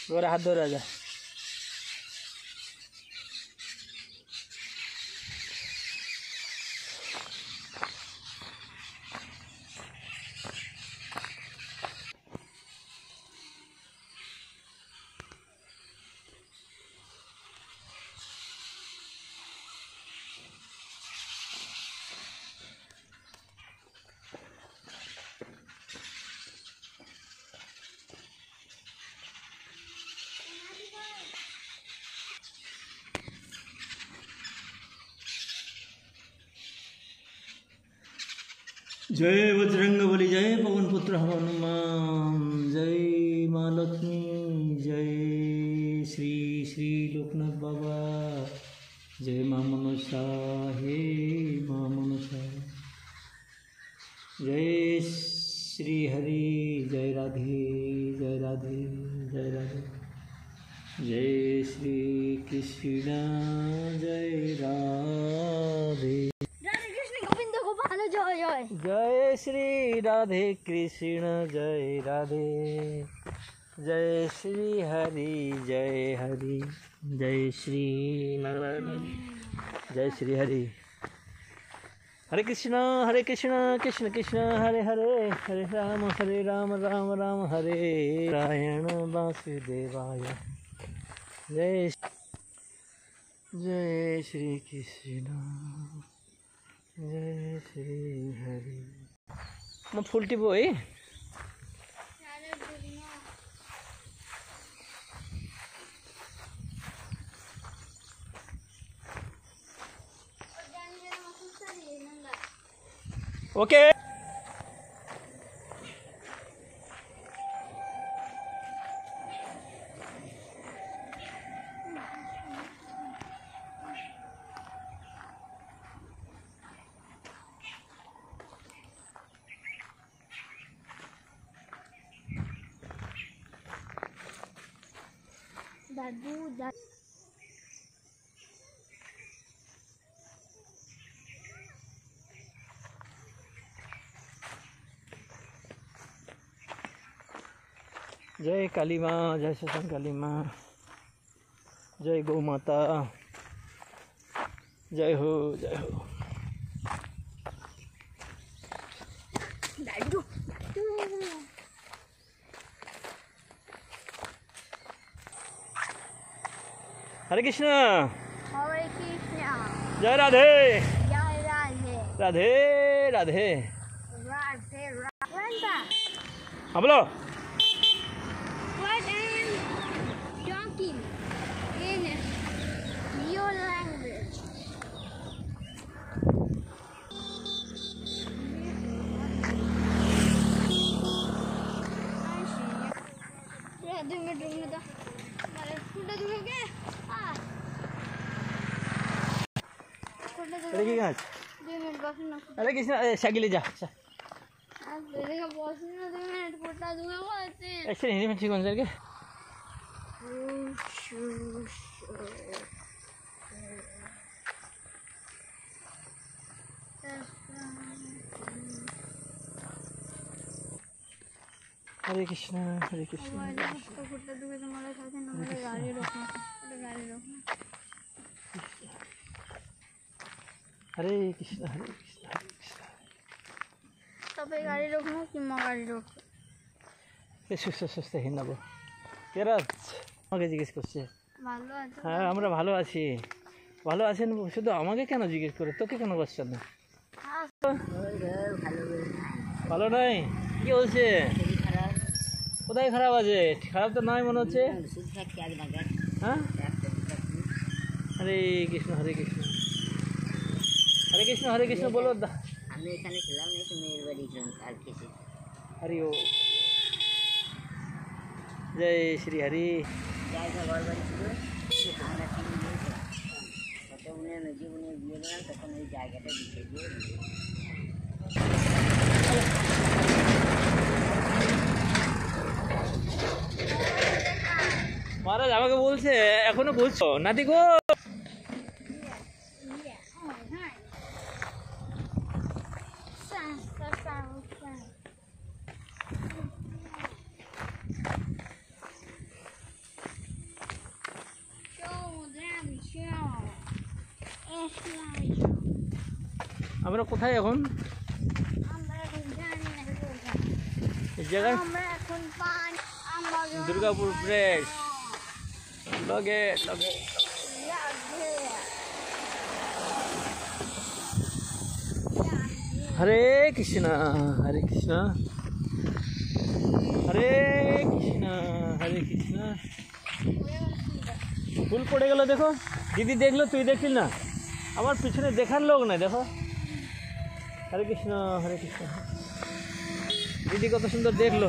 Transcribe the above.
ওরা হাত ধরে রাজা जय बजरंगबली जय पवन पुत्र हनुमान जय माँ लक्ष्मी जय श्री श्री लोकनाथ बाबा जय माँ मनसा हे माँ मनसा जय श्री हरि जय राधे जय राधे जय राधे जय श्री कृष्ण जय राधे जय श्री राधे कृष्ण जय राधे जय श्री हरि जय श्री जय श्री हरि हरे कृष्ण कृष्ण कृष्ण हरे हरे हरे राम राम राम हरे नारायण वासुदेवाय जय श्री कृष्ण जय श्री हरि म फुल टिपो है ओके दादू जय काली माँ जय शशांक काली माँ जय गौ माता जय हो दादू हरे कृष्ण जय जय राधे राधे राधे राधे हाँ बोलो What am talking in your language? अरे कृष्ण शागी ले जा ऐसे हिंदी में ठीक हो जाएगा हरे कृष्ण हरे कृष्ण हरे कृष्ण तपाईँ गाडी रोक्नु कि म गाडी रोक्छु সুস্থ সুস্থ হিন্দাবো কেরা আমাকে জিজ্ঞেস করছে ভালো আছে হ্যাঁ আমরা ভালো আছি ভালো আছেন শুধু আমাকে কেন জিজ্ঞেস করে তোকে কেন করছেন না ভালো নাই কি বলছে কোথায় খারাপ আছে খারাপ তো নয় মনে হচ্ছে হ্যাঁ হরে কৃষ্ণ হরে কৃষ্ণ হরে কৃষ্ণ হরে কৃষ্ণ বলো আমি এখানে ছিলাম না মেয়ের বাড়ি ছিলাম আর কিছু हरि ओम जय श्री हरि জায়গা ঘর বাড়ি ছিল আমরা কিনে নিয়েছিলাম তত উনি নিজে উনি বিয়ে দিলাম তখন ওই জায়গাটা বিকে দিয়ে महाराज আমাকে বলছে এখনো বুঝছো নাতি গো আমরা কোথায় এখন? আমরা এখন জানি না কোথায়। এই জায়গায় আমরা এখন পানি আমরা দুর্গাপুর প্রেস লগে লগে। হরে কৃষ্ণ হরে কৃষ্ণ হরে কৃষ্ণ হরে কৃষ্ণ। ফুল পড়ে গেল দেখো, দিদি দেখলো, তুই দেখলি না? আমার পিছনে দেখার লোক নাই, দেখো। হরে কৃষ্ণ হরে কৃষ্ণ। দিদি কত সুন্দর দেখলো।